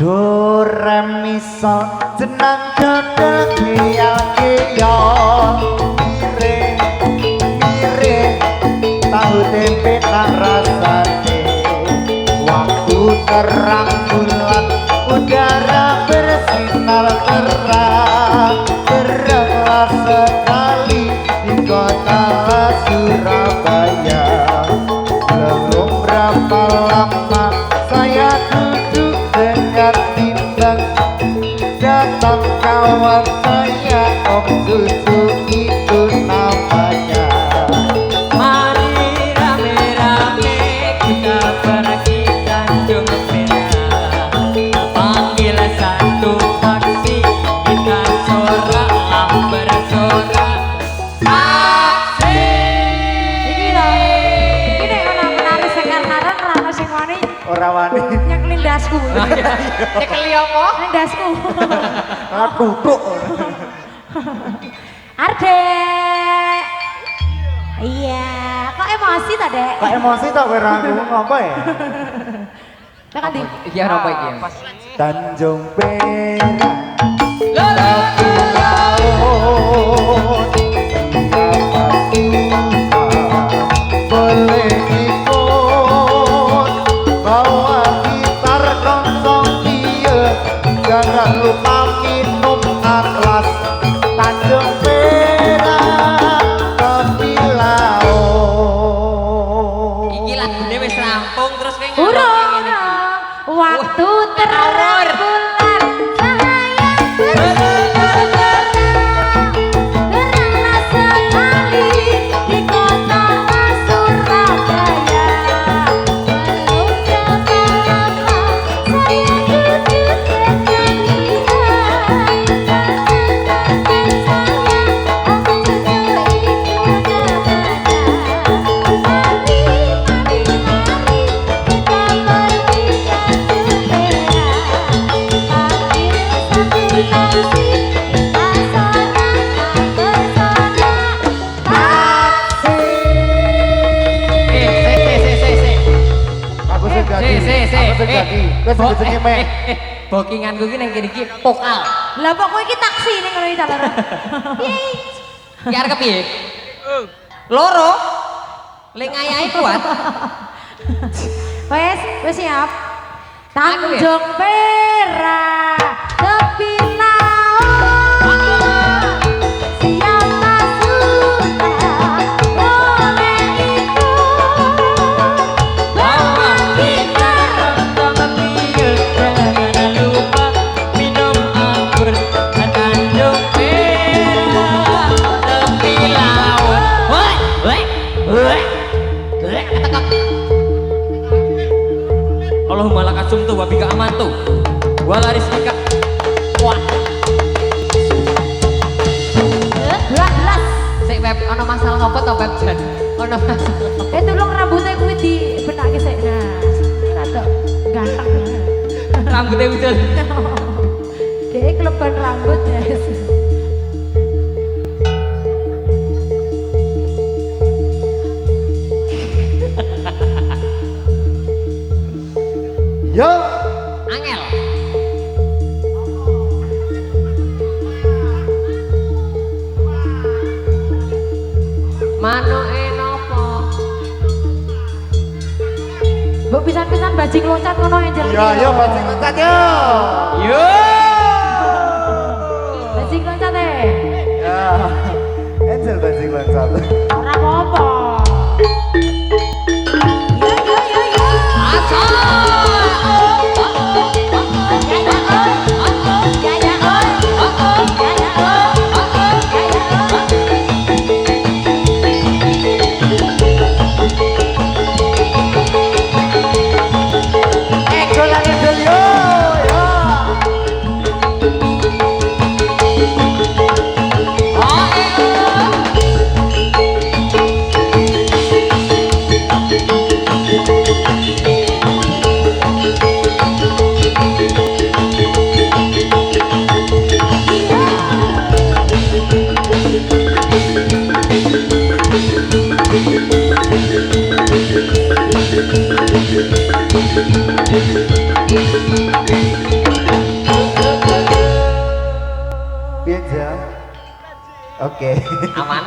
Do re mi sol jeneng dodol khiyal khiyal mirip tahu tempe nang rasane waktu terang bulan udara bersinar terang teranglah sekali di kota Surabaya belum berapa lama saya duduk dekat timbang datang kawan saya Om Susu itu namanya. Mari rame-rame kita pergi Tanjung Perak. Panggil satu taksi kita soraklah bersorak. Taksi. Iki nek ana menari sekar-karan ora ono sing wani Ora wani nyak lindasku. Cekeli apa? Lindasku. tutuk. Ardek. Iya, kok emosi ta, Dek? Kok emosi tok kowe ra ngapa ya? Tekan di. Iki ana apa iki? Tanjung Perak Lho. laut boleh ikut bawa gitar konsong dia jangan lupa minum atlas Tanjung Perak tepi laut. Iki lagune wis rampung terus kowe Urung. Waktu terang bulan cahaya bersinar teranglah sekali di kota Surabaya belum berapa lama saya duduk dekat dia datang saya Om Susu itu namanya mari kita pergi Tanjung Perak Jenenge mek. Bookinganku iki nang kene iki pokal. Lah kok kowe iki taksi ning ngono iki ta lho. Ki arep piye? Loro. Lek ngayahi kuat. Wes siap. Aku ya? Tanjung Perak tepi laut. Siapa suka boleh ikut bawa gitar. Jangan lupa minum anggur Tanjung Perak tepi laut. Allahumma laka sumtu wa bika amantu wa la rizqika. Wah, Belas. sik web ana masalah ngopo to web jan? Ana masalah. Tulung rambutnya kuwi dibenake sik. Nah, rada ganteng. Rambutnya udah. Dia keleban rambut ya. Yo, Angel. Manoke nopo? Mbok pisan-pisan bajing loncat ngono Angel. yo bajing loncat yo. Yo. Bajing loncat Ya, Angel bajing loncat. Ora apa-apa. Yo. Asal. Angel yo. Biasa. Oke. Aman.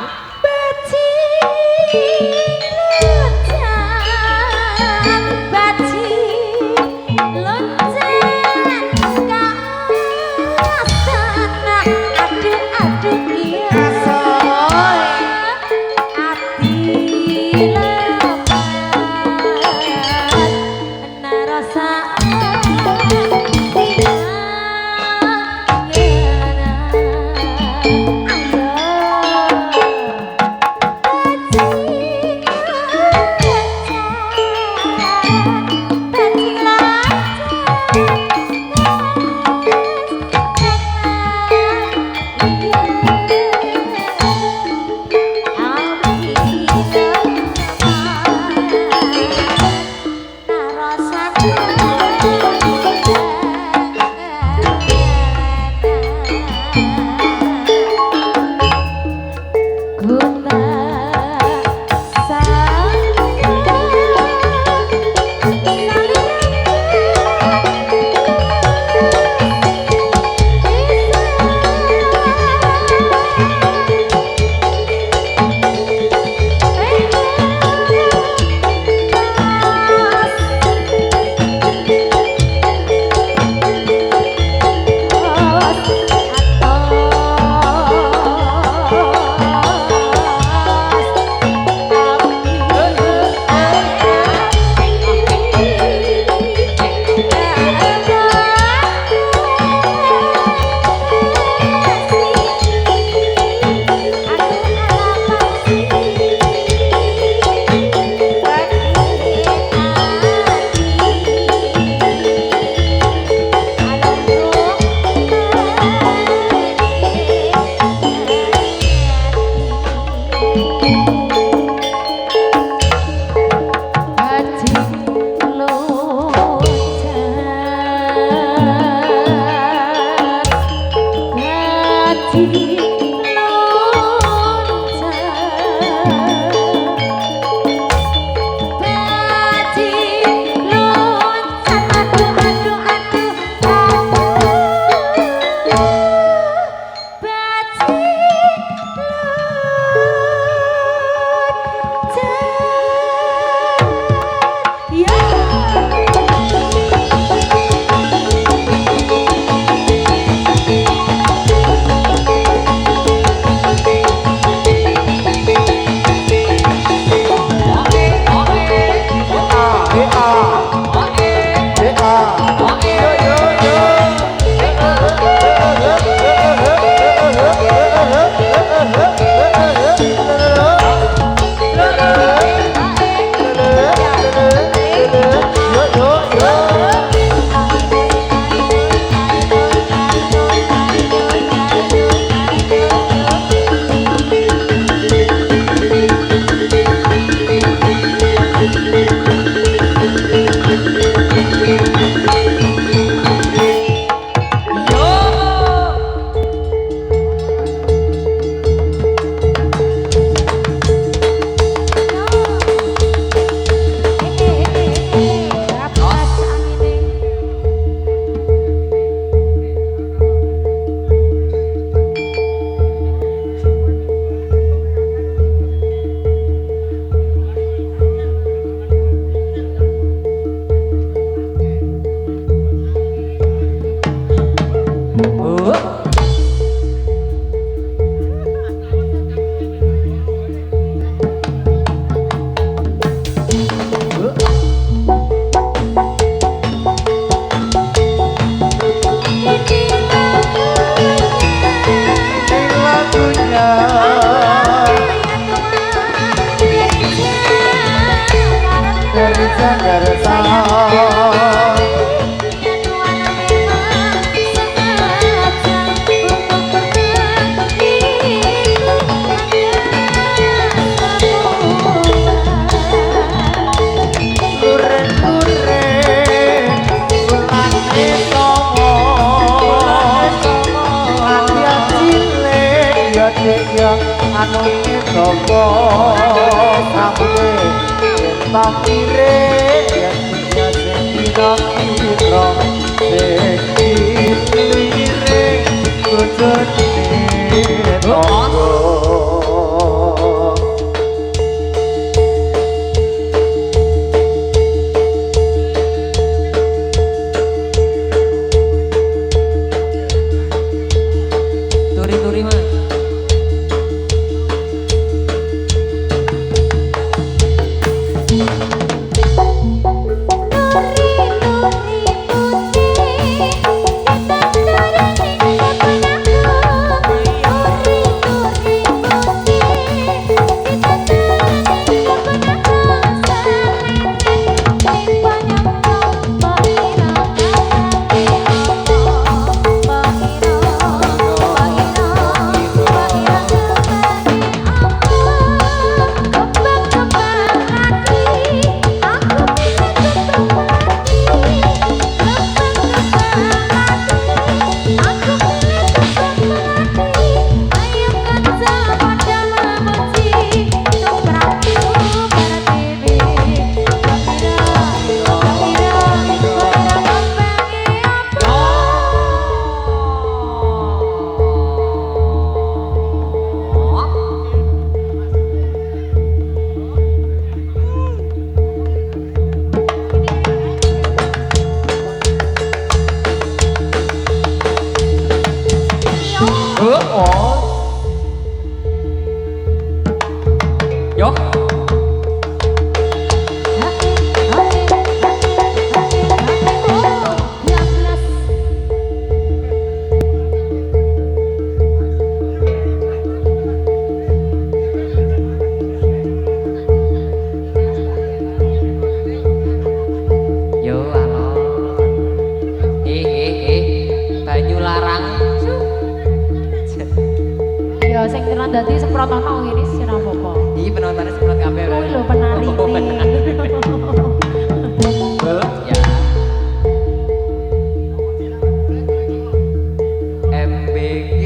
anu sapa sampe yen tak kire yen sing monggo. Turi-turi mas. Yo. Yo halo. Banyu larang. Ya sing kena dadi semprotono ngene sira apa-apa. Iki penontonnya semprot kabeh. Kuwi lho penari Oh, ini. Ya. MBG.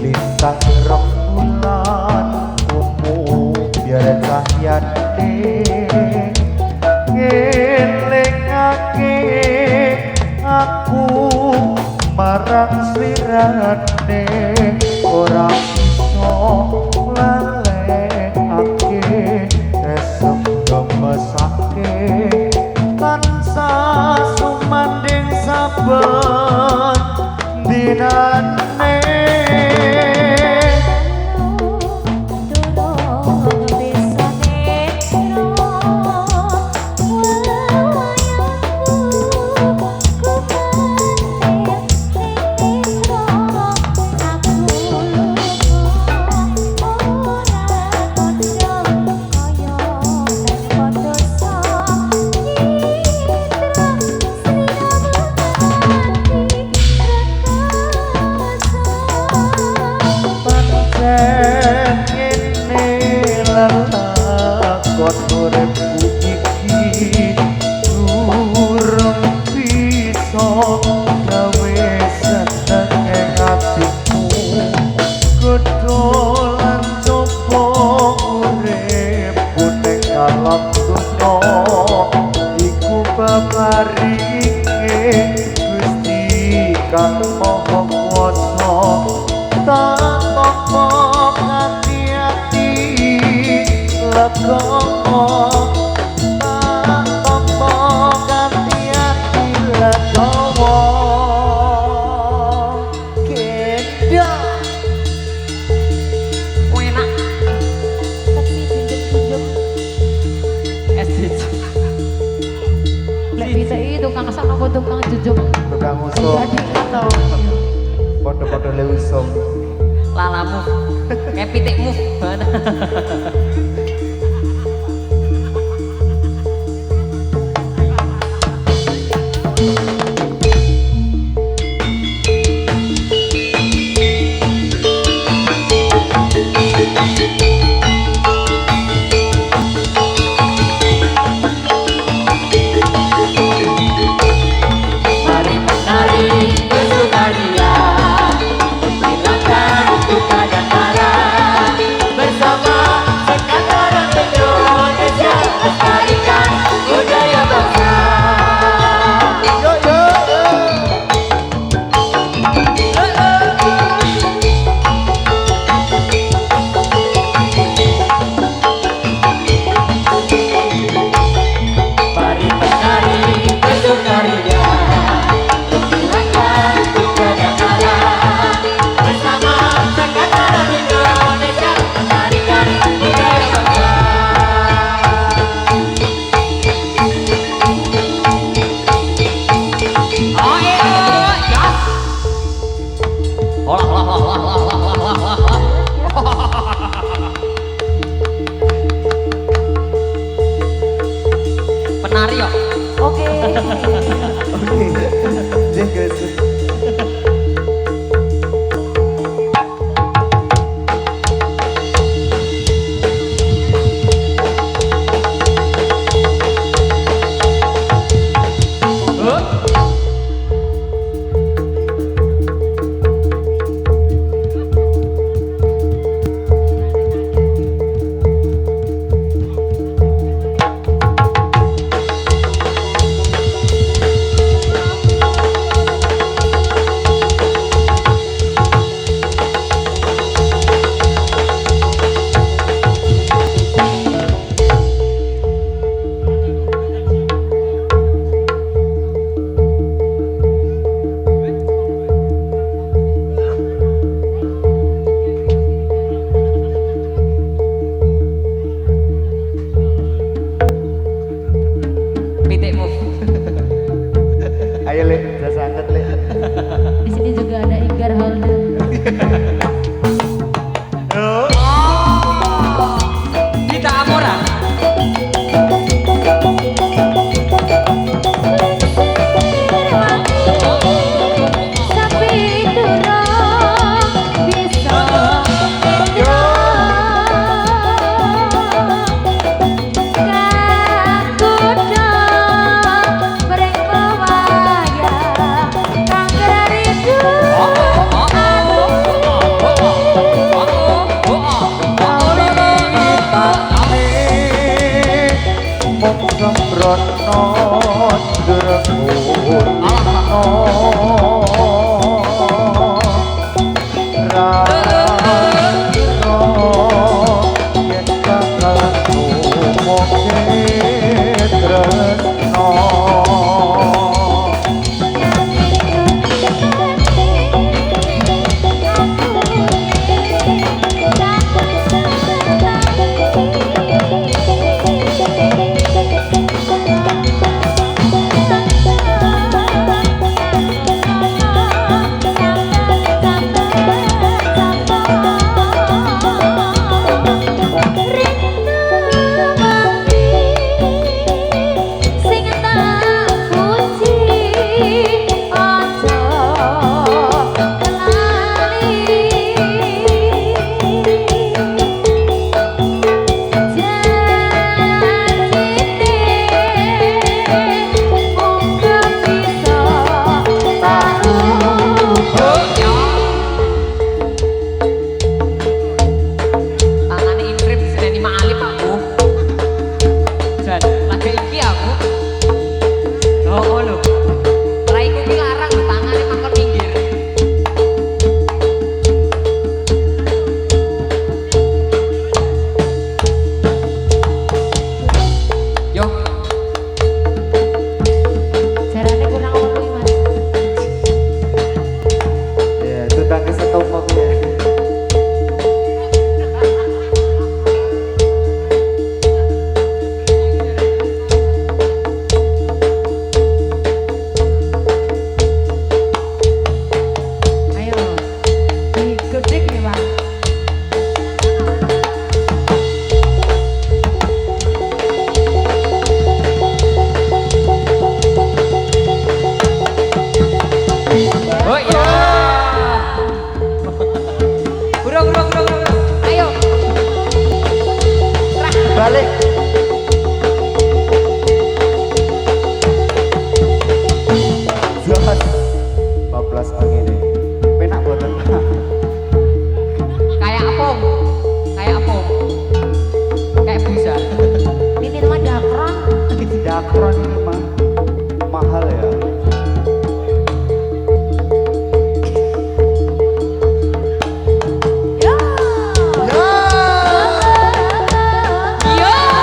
Lintang rembulan ungu biar cahyane ngelingake aku marang slirane ora iso lalekake esem gemesake tansah sumanding saben dinane. Kang Maha Kuwasa tak tompo hati-hati legowo tak tompo hati-hati legowo kendo Enak. SDJ. Lek bisa itu tukang sono apa tukang jujum. tukang usum Jadi atau podo-podo le usum Lalamu. Kayak pitikmu. Bersama Penari yo. Oke. Oke. Deh guys. Pitik move. Ayo Le, jasa angkat Le. Di sini juga ada Inggar Holden. Dita Amora. Tapi durung bisa indra kakuda bareng wayah kang rindu Mung sembrono ndrekun Tangane Indrip diseneni Mak Alip aku. Jan, lagi iki aku. Oh lho. Raiku ki larang lho, tangane mangkon minggir. Yo, jarane kurang ulu Mas. ya itu tangkis setomok ya. Ayo. Digedek nih, Bang. oh iya. Bro. Ayo. Balik. Zat 14 angin nih. Penak boten. Kayak apung. Kayak busa. Ini mah dakron. Ini dakron ini mah mahal ya. Ya. Ya. Iya.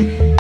iki.